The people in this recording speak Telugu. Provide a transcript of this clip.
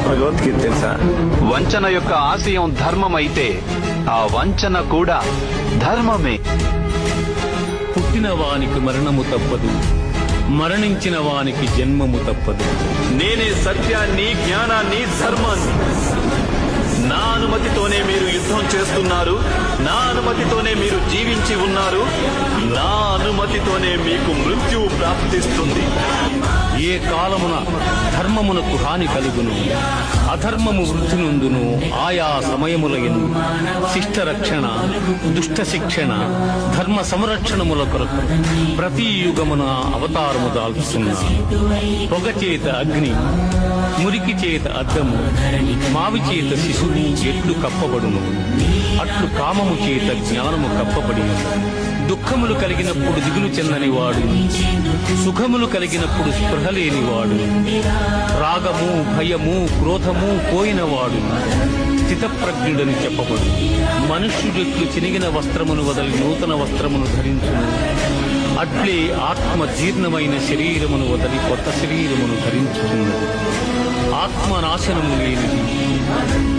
భగవద్గీత తెలుసా? వంచన యొక్క ఆశయం ధర్మం అయితే ఆ వంచన కూడా ధర్మమే. పుట్టిన వానికి మరణము తప్పదు, మరణించిన వానికి జన్మము తప్పదు. నేనే సత్యాన్ని, జ్ఞానాన్ని, ధర్మాన్ని. నా అనుమతితోనే మీరు యుద్ధం చేస్తున్నారు, నా అనుమతితోనే మీరు జీవించి ఉన్నారు, నా అనుమతితోనే మీకు మృత్యువు ప్రాప్తిస్తుంది. ఏ కాలమున ధర్మమునకు హాని కలుగును, అధర్మము వృద్ధి నుండును. ఆయా సమయములయందు శిష్ట రక్షణ, దుష్ట శిక్షణ, ధర్మ సంరక్షణముల కొరకు ప్రతి యుగమున అవతారము దాల్చుతున్నారు. పొగ చేత అగ్ని, మురికి చేత అద్దము, మావి చేత శిశువు ఎట్లు కప్పబడును, అట్లు కామము చేత జ్ఞానము కప్పబడి. దుఃఖములు కలిగినప్పుడు దిగులు చెందని వాడు, సుఖములు కలిగినప్పుడు స్పృహ లేనివాడు, రాగము, భయము, క్రోధము పోయినవాడు స్థితప్రజ్ఞుడని చెప్పబడు. మనుష్యుడెట్లు చినిగిన వస్త్రమును వదలి నూతన వస్త్రమును ధరించును, అట్లే ఆత్మ జీర్ణమైన శరీరమును వదలి కొత్త శరీరమును ధరించుతున్నది. ఆత్మ నాశనము లేనిది,